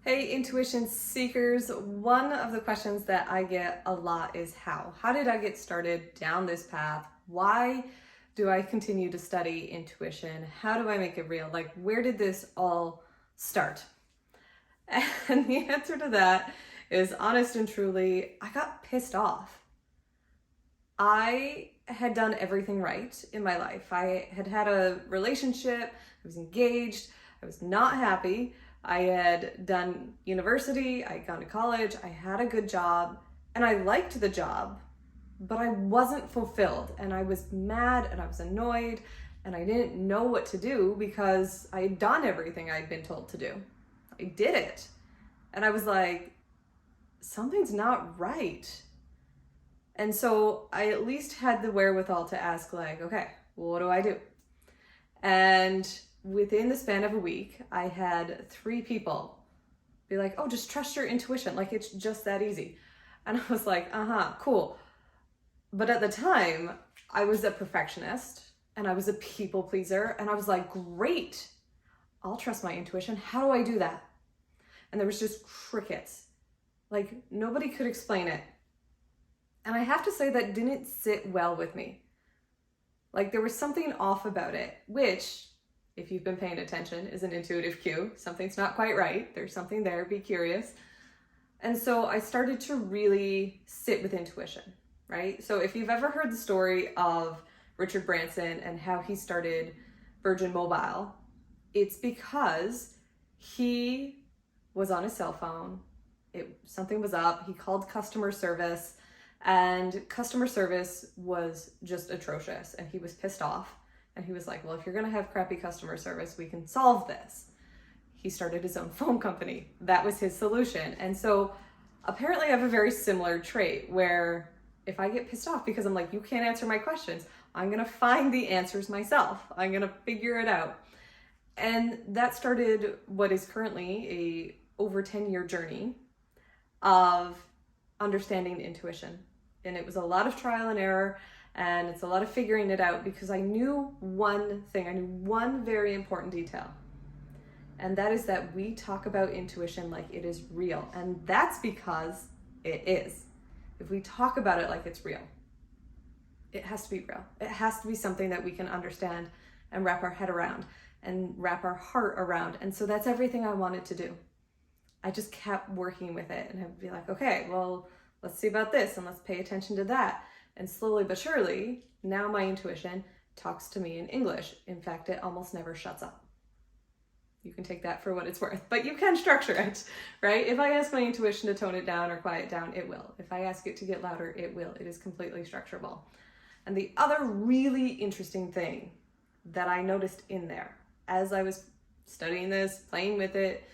Hey, intuition seekers. One of the questions that I get a lot is how? How did I get started down this path? Why do I continue to study intuition? How do I make it real? Like, where did this all start? And the answer to that is honest and truly, I got pissed off. I had done everything right in my life. I had had a relationship, I was engaged, I was not happy. I had done university, I had gone to college, I had a good job, and I liked the job, but I wasn't fulfilled. And I was mad and I was annoyed and I didn't know what to do because I had done everything I'd been told to do. I did it. And I was like, something's not right. And so I at least had the wherewithal to ask, like, okay, well, what do I do? And within the span of a week, I had 3 people be like, oh, just trust your intuition. Like, it's just that easy. And I was like, cool. But at the time, I was a perfectionist and I was a people pleaser. And I was like, great, I'll trust my intuition. How do I do that? And there was just crickets. Like, nobody could explain it. And I have to say that didn't sit well with me. Like, there was something off about it, which, if you've been paying attention, is an intuitive cue. Something's not quite right. There's something there. Be curious. And so I started to really sit with intuition, right? So if you've ever heard the story of Richard Branson and how he started Virgin Mobile, it's because he was on his cell phone. Something was up. He called customer service, and customer service was just atrocious, and he was pissed off. And he was like, well, if you're going to have crappy customer service, we can solve this. He started his own phone company. That was his solution. And so apparently I have a very similar trait where if I get pissed off because I'm like, you can't answer my questions, I'm going to find the answers myself. I'm going to figure it out. And that started what is currently a over 10-year journey of understanding intuition. And it was a lot of trial and error. And it's a lot of figuring it out because I knew one thing. I knew one very important detail. And that is that we talk about intuition like it is real. And that's because it is. If we talk about it like it's real, it has to be real. It has to be something that we can understand and wrap our head around and wrap our heart around. And so that's everything I wanted to do. I just kept working with it and I'd be like, okay, well, let's see about this and let's pay attention to that. And slowly but surely, now my intuition talks to me in English. In fact, it almost never shuts up. You can take that for what it's worth, but you can structure it, right? If I ask my intuition to tone it down or quiet down, it will. If I ask it to get louder, it will. It is completely structurable. And the other really interesting thing that I noticed in there, as I was studying this, playing with it,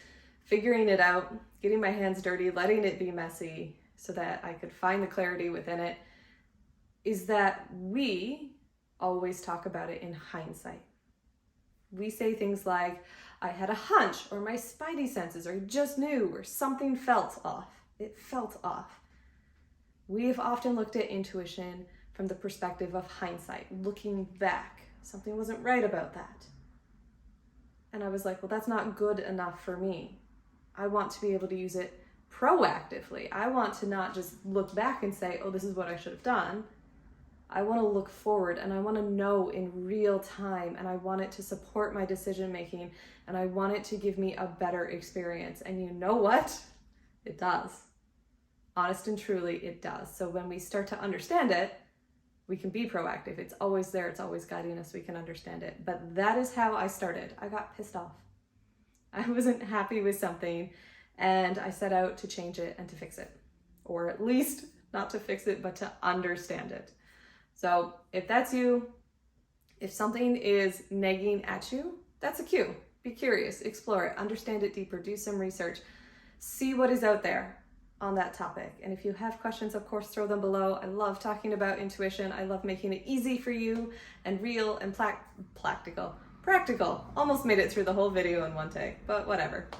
figuring it out, getting my hands dirty, letting it be messy so that I could find the clarity within it, is that we always talk about it in hindsight. We say things like, I had a hunch, or my spidey senses, or I just knew, or something felt off. It felt off. We have often looked at intuition from the perspective of hindsight, looking back. Something wasn't right about that. And I was like, well, that's not good enough for me. I want to be able to use it proactively. I want to not just look back and say, oh, this is what I should have done. I want to look forward and I want to know in real time, and I want it to support my decision making, and I want it to give me a better experience. And you know what? It does. Honest and truly, it does. So when we start to understand it, we can be proactive. It's always there. It's always guiding us. We can understand it. But that is how I started. I got pissed off. I wasn't happy with something, and I set out to change it and to fix it. Or at least not to fix it, but to understand it. So if that's you, if something is nagging at you, that's a cue. Be curious, explore it, understand it deeper, do some research, see what is out there on that topic. And if you have questions, of course, throw them below. I love talking about intuition. I love making it easy for you and real and practical. Almost made it through the whole video in one take, but whatever.